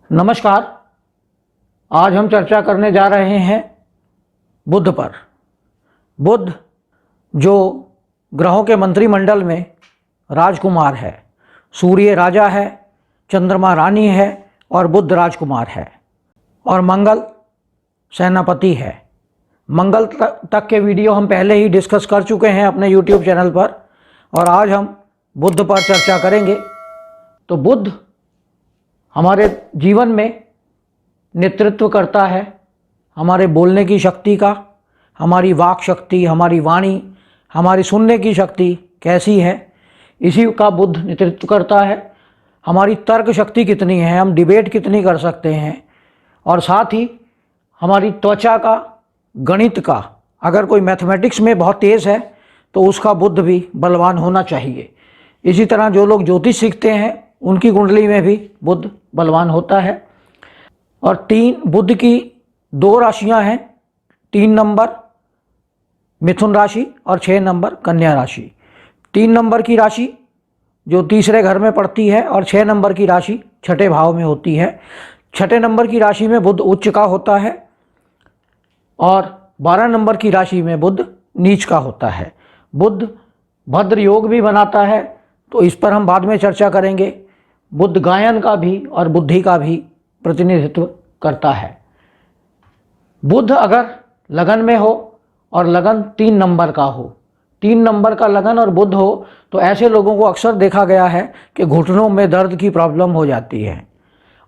नमस्कार। आज हम चर्चा करने जा रहे हैं बुध पर। बुध जो ग्रहों के मंत्रिमंडल में राजकुमार है, सूर्य राजा है, चंद्रमा रानी है और बुध राजकुमार है और मंगल सेनापति है। मंगल तक के वीडियो हम पहले ही डिस्कस कर चुके हैं अपने YouTube चैनल पर और आज हम बुध पर चर्चा करेंगे। तो बुध हमारे जीवन में नेतृत्व करता है, हमारे बोलने की शक्ति का, हमारी वाक शक्ति, हमारी वाणी, हमारी सुनने की शक्ति कैसी है, इसी का बुध नेतृत्व करता है। हमारी तर्क शक्ति कितनी है, हम डिबेट कितनी कर सकते हैं, और साथ ही हमारी त्वचा का, गणित का, अगर कोई मैथमेटिक्स में बहुत तेज़ है तो उसका बुध भी बलवान होना चाहिए। इसी तरह जो लोग ज्योतिष सीखते हैं उनकी कुंडली में भी बुध बलवान होता है। और बुध की 2 राशियां हैं, 3 नंबर मिथुन राशि और 6 नंबर कन्या राशि। 3 नंबर की राशि जो तीसरे घर में पड़ती है और 6 नंबर की राशि छठे भाव में होती है। छठे नंबर की राशि में बुध उच्च का होता है और 12 नंबर की राशि में बुध नीच का होता है। बुध भद्र योग भी बनाता है, तो इस पर हम बाद में चर्चा करेंगे। बुध गायन का भी और बुद्धि का भी प्रतिनिधित्व करता है। बुध अगर लगन में हो और लगन 3 नंबर का हो, 3 नंबर का लगन और बुध हो, तो ऐसे लोगों को अक्सर देखा गया है कि घुटनों में दर्द की प्रॉब्लम हो जाती है।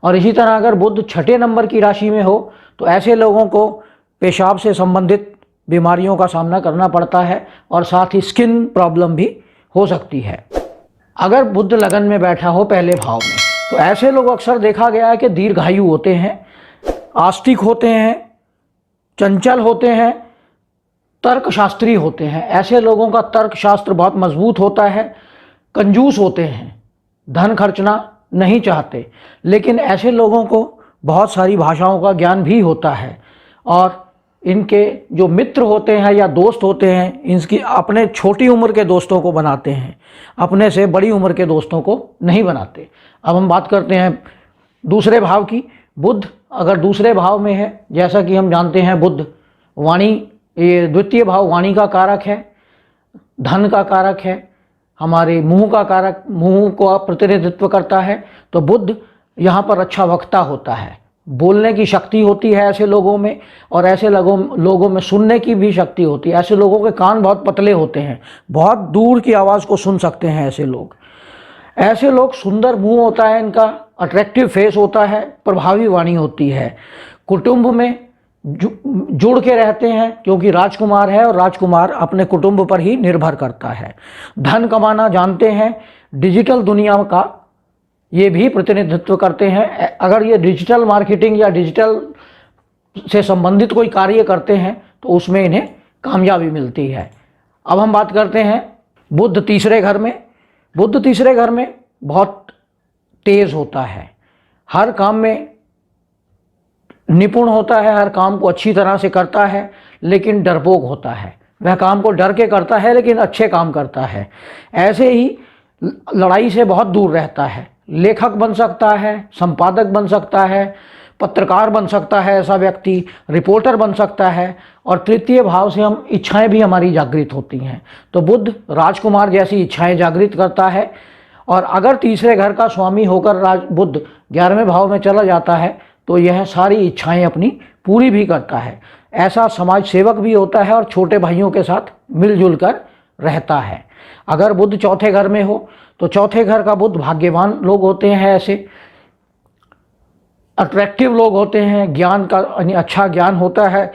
और इसी तरह अगर बुध छठे नंबर की राशि में हो तो ऐसे लोगों को पेशाब से संबंधित बीमारियों का सामना करना पड़ता है और साथ ही स्किन प्रॉब्लम भी हो सकती है। अगर बुध लगन में बैठा हो पहले भाव में तो ऐसे लोग अक्सर देखा गया है कि दीर्घायु होते हैं, आस्तिक होते हैं, चंचल होते हैं, तर्कशास्त्री होते हैं। ऐसे लोगों का तर्कशास्त्र बहुत मजबूत होता है, कंजूस होते हैं, धन खर्चना नहीं चाहते, लेकिन ऐसे लोगों को बहुत सारी भाषाओं का ज्ञान भी होता है। और इनके जो मित्र होते हैं या दोस्त होते हैं, इनकी अपने छोटी उम्र के दोस्तों को बनाते हैं, अपने से बड़ी उम्र के दोस्तों को नहीं बनाते। अब हम बात करते हैं दूसरे भाव की। बुध अगर दूसरे भाव में है, जैसा कि हम जानते हैं बुध वाणी, ये द्वितीय भाव वाणी का कारक है, धन का कारक है, हमारे मुंह का कारक, मुंह को प्रतिनिधित्व करता है। तो बुध यहाँ पर अच्छा वक्ता होता है, बोलने की शक्ति होती है ऐसे लोगों में, और ऐसे लोगों में सुनने की भी शक्ति होती है। ऐसे लोगों के कान बहुत पतले होते हैं, बहुत दूर की आवाज़ को सुन सकते हैं ऐसे लोग सुंदर मुंह होता है इनका, अट्रैक्टिव फेस होता है, प्रभावी वाणी होती है। कुटुंब में जुड़ के रहते हैं क्योंकि राजकुमार है और राजकुमार अपने कुटुंब पर ही निर्भर करता है। धन कमाना जानते हैं, डिजिटल दुनिया का ये भी प्रतिनिधित्व करते हैं। अगर ये डिजिटल मार्केटिंग या डिजिटल से संबंधित कोई कार्य करते हैं तो उसमें इन्हें कामयाबी मिलती है। अब हम बात करते हैं बुध तीसरे घर में। बुध तीसरे घर में बहुत तेज होता है, हर काम में निपुण होता है, हर काम को अच्छी तरह से करता है, लेकिन डरपोक होता है। वह काम को डर के करता है लेकिन अच्छे काम करता है। ऐसे ही लड़ाई से बहुत दूर रहता है। लेखक बन सकता है, संपादक बन सकता है, पत्रकार बन सकता है ऐसा व्यक्ति, रिपोर्टर बन सकता है। और तृतीय भाव से हम इच्छाएं भी हमारी जागृत होती हैं। तो बुध राजकुमार जैसी इच्छाएं जागृत करता है। और अगर तीसरे घर का स्वामी होकर बुध 11वें भाव में चला जाता है तो यह सारी इच्छाएं अपनी पूरी भी करता है। ऐसा समाज सेवक भी होता है और छोटे भाइयों के साथ मिलजुल कर रहता है। अगर बुध चौथे घर में हो तो चौथे घर का बुध भाग्यवान लोग होते हैं, ऐसे अट्रैक्टिव लोग होते हैं, ज्ञान का अच्छा ज्ञान होता है,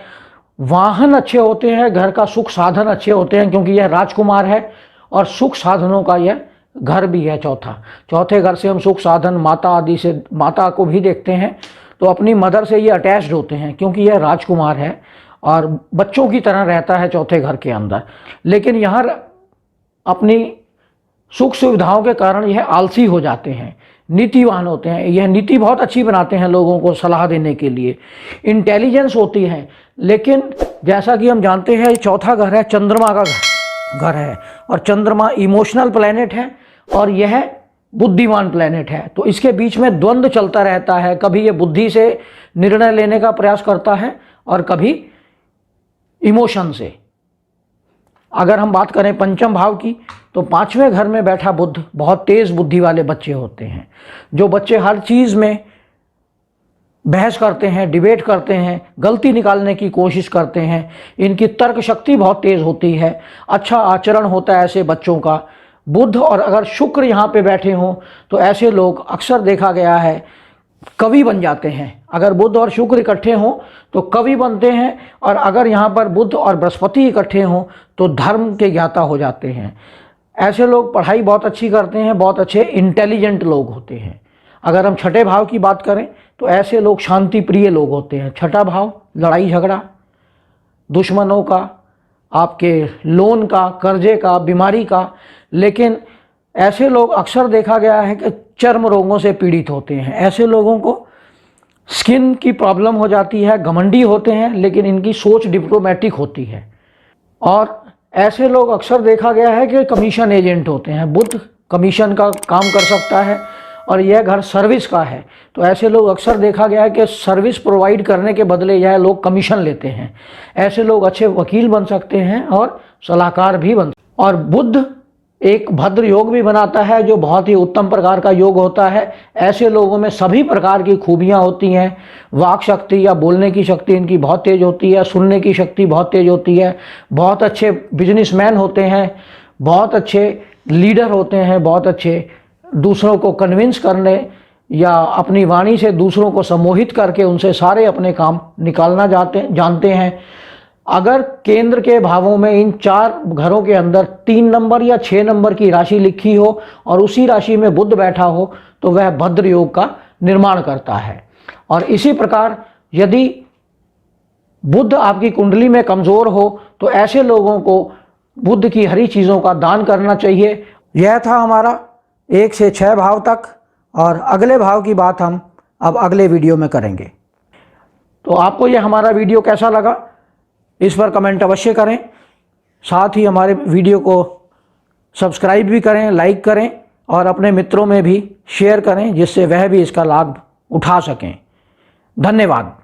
वाहन अच्छे होते हैं, घर का सुख साधन अच्छे होते हैं क्योंकि यह राजकुमार है और सुख साधनों का यह घर भी है चौथे घर से हम सुख साधन, माता आदि से, माता को भी देखते हैं तो अपनी मदर से ये अटैच्ड होते हैं क्योंकि यह राजकुमार है और बच्चों की तरह रहता है चौथे घर के अंदर। लेकिन यहाँ अपनी सुख सुविधाओं के कारण यह आलसी हो जाते हैं, नीतिवान होते हैं। यह नीति बहुत अच्छी बनाते हैं लोगों को सलाह देने के लिए, इंटेलिजेंस होती है। लेकिन जैसा कि हम जानते हैं चौथा घर है चंद्रमा का घर है और चंद्रमा इमोशनल प्लैनेट है और यह बुद्धिमान प्लेनेट है, तो इसके बीच में द्वंद्व चलता रहता है। कभी ये बुद्धि से निर्णय लेने का प्रयास करता है और कभी इमोशन से। अगर हम बात करें पंचम भाव की, तो पांचवें घर में बैठा बुध बहुत तेज बुद्धि वाले बच्चे होते हैं। जो बच्चे हर चीज में बहस करते हैं, डिबेट करते हैं, गलती निकालने की कोशिश करते हैं, इनकी तर्क शक्ति बहुत तेज होती है, अच्छा आचरण होता है ऐसे बच्चों का। बुध और अगर शुक्र यहाँ पे बैठे हों तो ऐसे लोग अक्सर देखा गया है कवि बन जाते हैं। अगर बुध और शुक्र इकट्ठे हों तो कवि बनते हैं, और अगर यहाँ पर बुध और बृहस्पति इकट्ठे हों तो धर्म के ज्ञाता हो जाते हैं। ऐसे लोग पढ़ाई बहुत अच्छी करते हैं, बहुत अच्छे इंटेलिजेंट लोग होते हैं। अगर हम छठे भाव की बात करें तो ऐसे लोग शांति प्रिय लोग होते हैं। छठा भाव लड़ाई झगड़ा, दुश्मनों का, आपके लोन का, कर्जे का, बीमारी का। लेकिन ऐसे लोग अक्सर देखा गया है कि चर्म रोगों से पीड़ित होते हैं। ऐसे लोगों को स्किन की प्रॉब्लम हो जाती है, घमंडी होते हैं, लेकिन इनकी सोच डिप्लोमेटिक होती है। और ऐसे लोग अक्सर देखा गया है कि कमीशन एजेंट होते हैं। बुध कमीशन का काम कर सकता है और यह घर सर्विस का है, तो ऐसे लोग अक्सर देखा गया है कि सर्विस प्रोवाइड करने के बदले यह लोग कमीशन लेते हैं। ऐसे लोग अच्छे वकील बन सकते हैं और सलाहकार भी बन। और बुध एक भद्र योग भी बनाता है, जो बहुत ही उत्तम प्रकार का योग होता है। ऐसे लोगों में सभी प्रकार की खूबियां होती हैं। वाक शक्ति या बोलने की शक्ति इनकी बहुत तेज होती है, सुनने की शक्ति बहुत तेज होती है, बहुत अच्छे बिजनेसमैन होते हैं, बहुत अच्छे लीडर होते हैं, बहुत अच्छे दूसरों को कन्विंस करने या अपनी वाणी से दूसरों को सम्मोहित करके उनसे सारे अपने काम निकालना जानते हैं। अगर केंद्र के भावों में इन 4 घरों के अंदर 3 नंबर या 6 नंबर की राशि लिखी हो और उसी राशि में बुध बैठा हो तो वह भद्र योग का निर्माण करता है। और इसी प्रकार यदि बुध आपकी कुंडली में कमजोर हो तो ऐसे लोगों को बुध की हरी चीज़ों का दान करना चाहिए। यह था हमारा 1 से 6 भाव तक, और अगले भाव की बात हम अब अगले वीडियो में करेंगे। तो आपको यह हमारा वीडियो कैसा लगा इस पर कमेंट अवश्य करें। साथ ही हमारे वीडियो को सब्सक्राइब भी करें, लाइक करें और अपने मित्रों में भी शेयर करें, जिससे वह भी इसका लाभ उठा सकें। धन्यवाद।